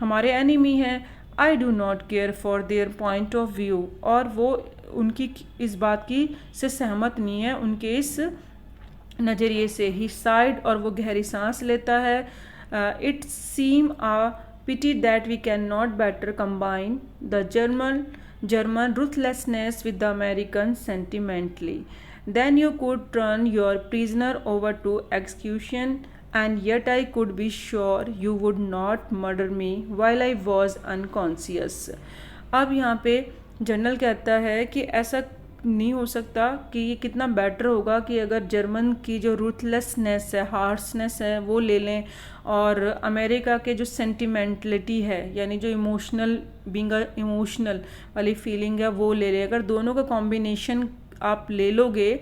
हमारे एनिमी हैं। I do not care for their point of view, और वो उनकी इस बात की से सहमत नहीं है, उनके इस नज़रिए से। ही साइड, और वो गहरी सांस लेता है। It seem a pity that we can not better combine the German ruthlessness with the American sentimentally. Then you could turn your prisoner over to execution, and yet I could be sure you would not murder me while I was unconscious. अब यहाँ पे general कहता है कि ऐसा नहीं हो सकता, कि ये कितना बेटर होगा कि अगर जर्मन की जो रूथलेसनेस है, हार्शनेस है, वो ले लें, और अमेरिका के जो सेंटिमेंटलिटी है, यानी जो इमोशनल वाली फीलिंग है, वो ले लें। अगर दोनों का कॉम्बिनेशन आप ले लोगे,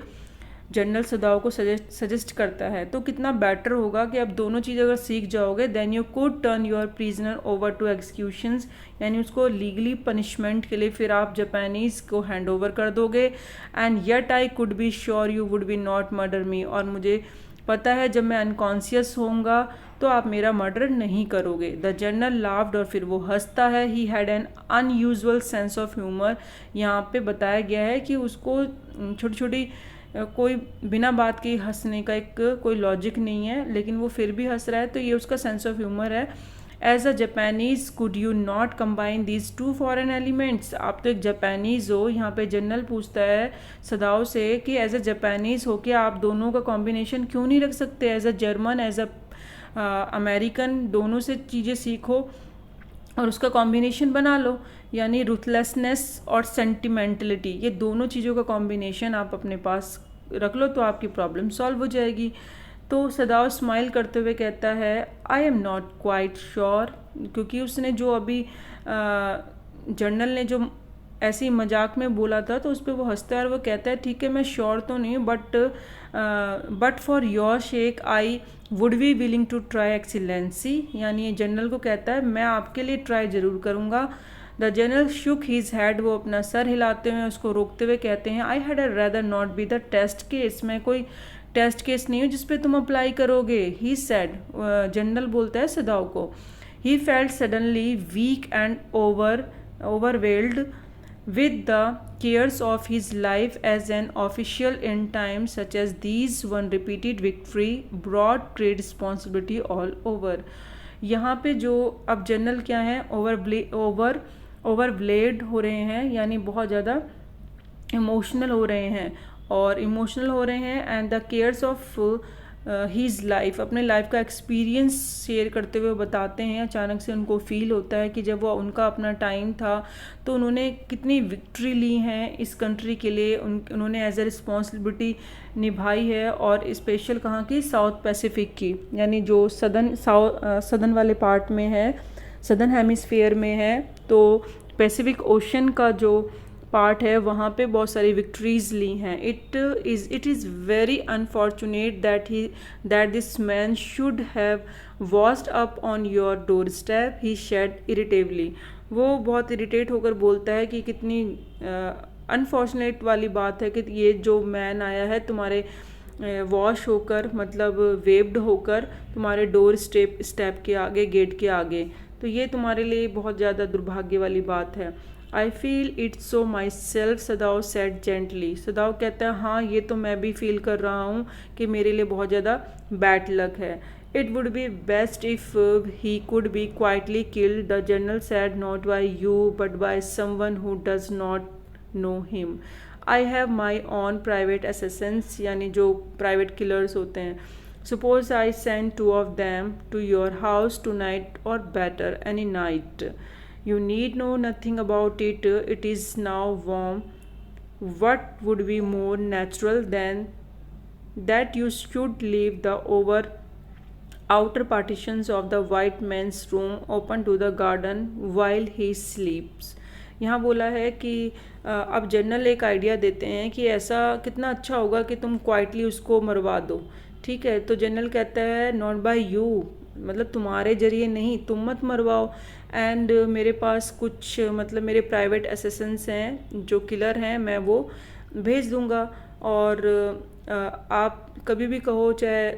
जनरल सदाओ को सजेस्ट करता है, तो कितना बेटर होगा कि आप दोनों चीज़ अगर सीख जाओगे। Then you could turn your prisoner over to executions, यानी उसको लीगली पनिशमेंट के लिए फिर आप जापानीज़ को हैंड ओवर कर दोगे। And yet I could be sure you would be not murder me, और मुझे पता है जब मैं अनकॉन्शियस होऊंगा तो आप मेरा मर्डर नहीं करोगे। द जनरल लाफ्ड, और फिर वो हंसता है। He had an unusual sense of humour, यहाँ पे बताया गया है कि उसको छोटी छोटी कोई बिना बात के हंसने का एक कोई लॉजिक नहीं है, लेकिन वो फिर भी हंस रहा है, तो ये उसका सेंस ऑफ ह्यूमर है। As a Japanese could you not combine these two foreign elements. आप तो एक जापानीज़ हो, यहाँ पे जनरल पूछता है सदाओ से कि एज अ जापानीज़ हो के आप दोनों का कॉम्बिनेशन क्यों नहीं रख सकते, as a German as a American, दोनों से चीज़ें सीखो और उसका कॉम्बिनेशन बना लो। यानी रुथलेसनेस और सेंटिमेंटलिटी, ये दोनों चीज़ों का कॉम्बिनेशन आप अपने पास रख लो तो आपकी प्रॉब्लम सॉल्व हो जाएगी। तो सदाओ स्माइल करते हुए कहता है आई एम नॉट क्वाइट श्योर, क्योंकि उसने जो अभी जर्नल ने जो ऐसे ही मजाक में बोला था तो उस पर वो हंसता है और वो कहता है ठीक है मैं श्योर तो नहीं हूँ, but for your sake I would be willing to try excellency. यानी ये जनरल को कहता है मैं आपके लिए ट्राई ज़रूर करूँगा। The general shook his head, वो अपना सर हिलाते हुए उसको रोकते हुए कहते हैं I had a rather not be the test case, मैं कोई टेस्ट केस नहीं हूँ जिस पे तुम अप्लाई करोगे। ही सेड, जनरल बोलता है सदाओ को। He felt suddenly weak and overwhelmed with the cares of his life as an official in times such as these. One repeated victory brought great responsibility all over. यहाँ पे जो अब general क्या है, ओवरब्लेड हो रहे हैं, यानी बहुत ज़्यादा इमोशनल हो रहे हैं और इमोशनल हो रहे हैं and the cares of his life, अपने लाइफ का एक्सपीरियंस शेयर करते हुए बताते हैं। अचानक से उनको फील होता है कि जब वो उनका अपना टाइम था तो उन्होंने कितनी विक्ट्री ली हैं इस कंट्री के लिए, उन्होंने एज ए रिस्पॉन्सिबिलिटी निभाई है। और स्पेशल कहाँ की, साउथ पैसिफिक की, यानी जो सदर्न वाले पार्ट में है, सदर्न हेमिस्फीयर में है, तो पैसिफिक ओशन का जो पार्ट है वहाँ पे बहुत सारी विक्ट्रीज ली हैं। It is very unfortunate that this man should have washed up on your doorstep, he said irritably. वो बहुत इरिटेट होकर बोलता है कि कितनी अनफॉर्चुनेट वाली बात है कि ये जो मैन आया है तुम्हारे वॉश होकर, मतलब वेव्ड होकर तुम्हारे डोर स्टेप के आगे, गेट के आगे, तो ये तुम्हारे लिए बहुत ज़्यादा दुर्भाग्य वाली बात है। I feel it's so myself, Sadao said gently. Sadao कहता है हाँ ये तो मैं भी फील कर रहा हूँ कि मेरे लिए बहुत ज़्यादा बैड लक है। It would be best if he could be quietly killed, the general said, not by you but by someone who does not know him. I have my own private assassins, यानी जो private killers होते हैं। Suppose I send 2 of them to your house tonight, or better, any night. You need know nothing about it. It is now warm. What would be more natural than that you should leave the outer partitions of the white man's room open to the garden while he sleeps. यहाँ बोला है कि अब general एक idea देते हैं कि ऐसा कितना अच्छा होगा कि तुम क्वाइटली उसको मरवा दो। ठीक है, तो जनरल कहता है नॉट बाय यू, मतलब तुम्हारे जरिए नहीं, तुम मत मरवाओ। एंड मेरे पास कुछ, मतलब मेरे प्राइवेट असिस्टेंट्स हैं जो किलर हैं, मैं वो भेज दूंगा। और आप कभी भी कहो, चाहे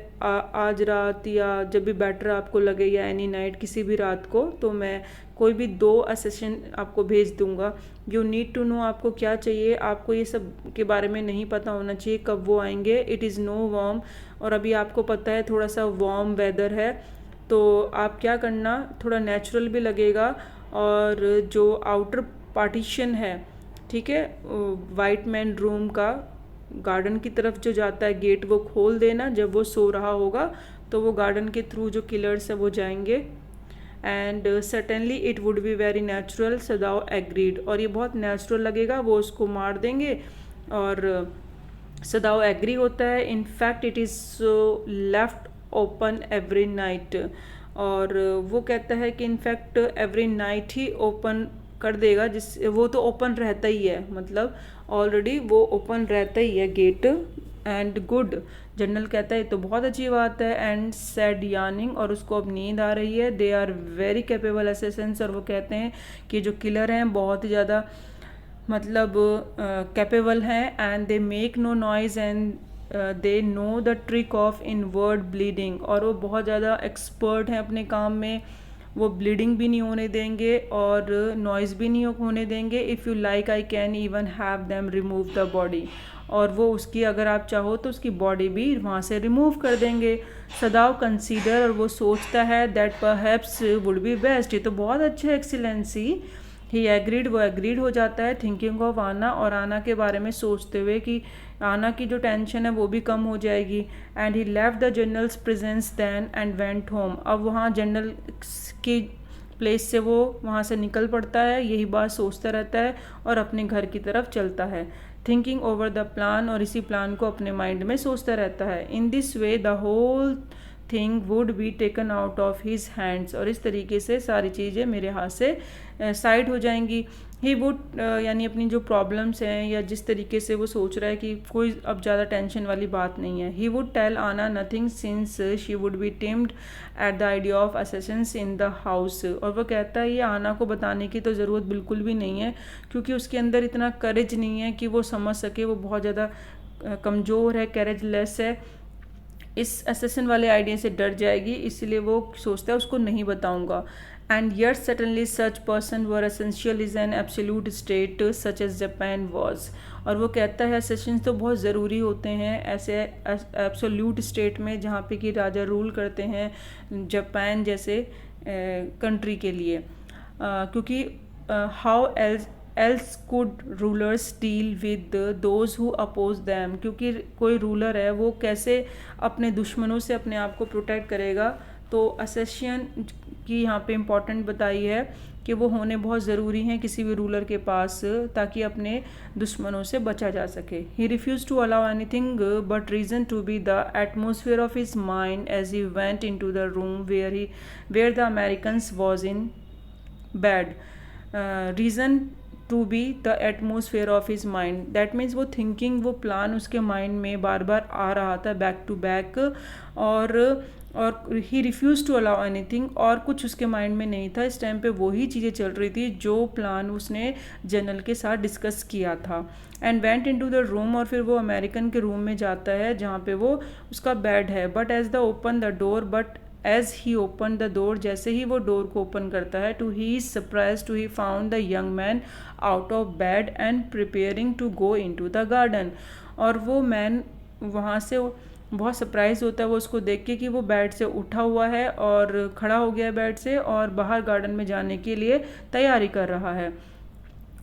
आज रात या जब भी बेटर आपको लगे, या एनी नाइट, किसी भी रात को, तो मैं कोई भी 2 असिस्टेंट आपको भेज दूंगा। यू नीड टू नो, आपको क्या चाहिए, आपको ये सब के बारे में नहीं पता होना चाहिए कब वो आएंगे। इट इज़ नो वार्म, और अभी आपको पता है थोड़ा सा वार्म वेदर है, तो आप क्या करना, थोड़ा नेचुरल भी लगेगा। और जो आउटर पार्टीशन है, ठीक है, वाइट मैन रूम का गार्डन की तरफ जो जाता है गेट, वो खोल देना जब वो सो रहा होगा, तो वो गार्डन के थ्रू जो किलर्स है वो जाएंगे। And certainly it would be very natural, Sadao agreed, और ये बहुत नेचुरल लगेगा, वो उसको मार देंगे। और सदाओ एग्री होता है। In fact it is left open every night, और वो कहता है कि इनफैक्ट एवरी नाइट ही ओपन कर देगा, जिस वो तो ओपन रहता ही है, मतलब ऑलरेडी वो ओपन रहता ही है गेट। एंड गुड, जनरल कहता है तो बहुत अच्छी बात है। एंड सैड यार्निंग, और उसको अब नींद आ रही है। They are very capable assistants, और वो कहते हैं कि जो किलर हैं बहुत ही ज़्यादा, मतलब कैपेबल हैं। And they make no noise and they know the trick of inward bleeding, और वो बहुत ज़्यादा एक्सपर्ट हैं अपने काम में, वो ब्लीडिंग भी नहीं होने देंगे और नॉइज़ भी नहीं होने देंगे। If you like I can even have them remove the body, और वो उसकी अगर आप चाहो तो उसकी बॉडी भी वहाँ से रिमूव कर देंगे। सदाव कंसीडर, और वो सोचता है that perhaps would be best, ये तो बहुत अच्छा है एक्सीलेंसी। ही एग्रीड, वो एग्रीड हो जाता है। थिंकिंग ऑफ आना, और आना के बारे में सोचते हुए कि आना की जो टेंशन है वो भी कम हो जाएगी। And he left the general's presence then and went home, अब वहाँ जनरल की प्लेस से वो वहाँ से निकल पड़ता है, यही बात सोचता रहता है और अपने घर की तरफ चलता है। थिंकिंग ओवर द प्लान, और इसी प्लान को अपने माइंड में सोचता रहता है। In this way the whole thing would be taken out of his hands, और इस तरीके से सारी चीज़ें मेरे हाथ से साइड हो जाएंगी। ही वुड, यानी अपनी जो प्रॉब्लम्स हैं या जिस तरीके से वो सोच रहा है कि कोई अब ज़्यादा टेंशन वाली बात नहीं है। ही वुड टेल आना nothing since she would be tamed at the idea of Assassin's in the house, और वो कहता है ये आना को बताने की तो ज़रूरत बिल्कुल भी नहीं है, क्योंकि उसके अंदर इतना करेज नहीं है कि वो समझ सके, वो बहुत ज़्यादा कमज़ोर है, करेजलेस है, इस असैसिन वाले आइडिया से डर जाएगी, इसलिए वो सोचता है उसको नहीं बताऊंगा। And yet certainly such person were essential is an absolute state such as Japan was, और वो कहता है assassins तो बहुत ज़रूरी होते हैं ऐसे एब्सोल्यूट स्टेट में जहाँ पे कि राजा रूल करते हैं जापान जैसे कंट्री के लिए, क्योंकि how else could rulers deal with those who oppose them, क्योंकि कोई रूलर है वो कैसे अपने दुश्मनों से अपने आप को प्रोटेक्ट करेगा। तो असैसिन की यहाँ पे इम्पॉर्टेंट बताई है कि वो होने बहुत ज़रूरी हैं किसी भी रूलर के पास, ताकि अपने दुश्मनों से बचा जा सके। He refuse to allow anything but reason to be the atmosphere of his mind as he went in to the room where the Americans was in bed. Reason to be the atmosphere of his mind, that means वो थिंकिंग, वो plan उसके mind में बार बार आ रहा था back to back, और he refuse to allow anything, और कुछ उसके माइंड में नहीं था इस टाइम पे, वही चीज़ें चल रही थी जो प्लान उसने जनरल के साथ डिस्कस किया था। And went in to the room, और फिर वो अमेरिकन के रूम में जाता है जहाँ पे वो उसका बेड है। But as he open the door, जैसे ही वो डोर को ओपन करता है, to his surprise to he found the young man out of bed and preparing to go in to the garden, और वो मैन वहाँ से बहुत सरप्राइज होता है वो उसको देख के कि वो बेड से उठा हुआ है और खड़ा हो गया है बेड से और बाहर गार्डन में जाने के लिए तैयारी कर रहा है।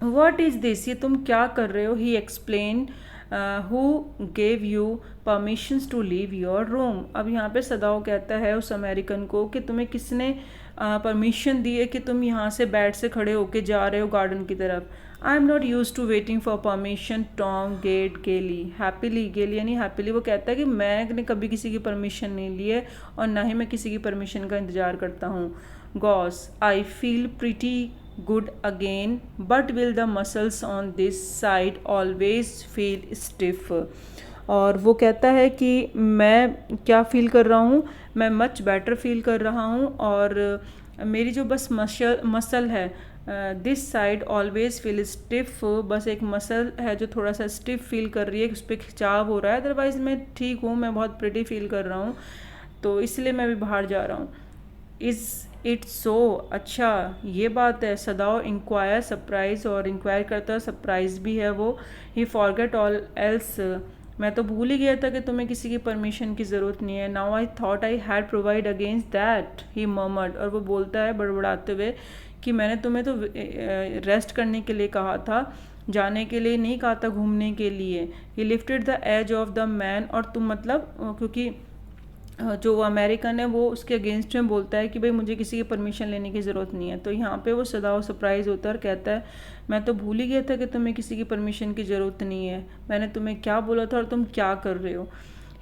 व्हाट इज़ दिस, ये तुम क्या कर रहे हो? He explain who gave you permissions to leave your room. अब यहाँ पे सदाओ कहता है उस अमेरिकन को कि तुम्हें किसने परमिशन दी है कि तुम यहाँ से बेड से खड़े होके जा रहे हो गार्डन की तरफ। I am not use to waiting for permission, Tom get gaily happily, gaily यानी हैप्पीली, वो कहता है कि मैंने कभी किसी की परमिशन नहीं ली है और ना ही मैं किसी की परमिशन का इंतज़ार करता हूँ। Gauss, I feel pretty good again but will the muscles on this side always feel stiff, और वो कहता है कि मैं क्या फ़ील कर रहा हूँ, मैं मच बेटर फील कर रहा हूँ, और मेरी जो बस मसल है this side always feel stiff, बस एक मसल है जो थोड़ा सा स्टिफ फील कर रही है, उस पर खिंचाव हो रहा है, अदरवाइज़ मैं ठीक हूँ, मैं बहुत प्रिटी फील कर रहा हूँ, तो इसलिए मैं भी बाहर जा रहा हूँ। इज़ इट्स सो, अच्छा ये बात है। सदाओ इंक्वायर सरप्राइज, और इंक्वायर करता है सरप्राइज भी है वो। ही फॉरगेट ऑल एल्स, मैं तो भूल ही गया था कि तुम्हें किसी की परमिशन की ज़रूरत नहीं है। Now I thought I had provide against that, he murmured, और वो बोलता है बड़बड़ाते हुए कि मैंने तुम्हें तो रेस्ट करने के लिए कहा था, जाने के लिए नहीं कहा था, घूमने के लिए। He lifted the edge of the man, और तुम मतलब क्योंकि जो अमेरिकन है वो उसके अगेंस्ट में बोलता है कि भाई मुझे किसी की परमिशन लेने की ज़रूरत नहीं है, तो यहाँ पे वो सदाओ सरप्राइज होता है और कहता है मैं तो भूल ही गया था कि तुम्हें किसी की परमिशन की ज़रूरत नहीं है, मैंने तुम्हें क्या बोला था और तुम क्या कर रहे हो।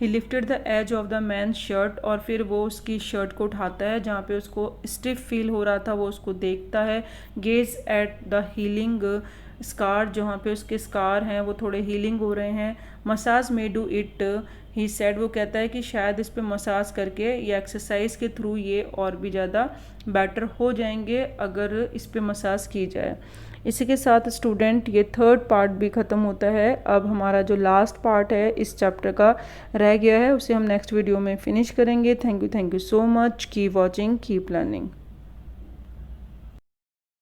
He lifted the edge of the man shirt, और फिर वो उसकी शर्ट को उठाता है जहाँ पे उसको स्टिफ फील हो रहा था, वो उसको देखता है। Gauge at the healing scar, जहाँ पे उसके स्कार हैं वो थोड़े हीलिंग हो रहे हैं। Massage may do it, he said, वो कहता है कि शायद इस पे मसाज करके या एक्सरसाइज के थ्रू ये और भी ज़्यादा बेटर हो जाएंगे अगर इस पे मसाज की जाए। इसी के साथ स्टूडेंट ये थर्ड पार्ट भी ख़त्म होता है। अब हमारा जो लास्ट पार्ट है इस चैप्टर का रह गया है, उसे हम नेक्स्ट वीडियो में फिनिश करेंगे। Thank you so much, keep watching, keep learning.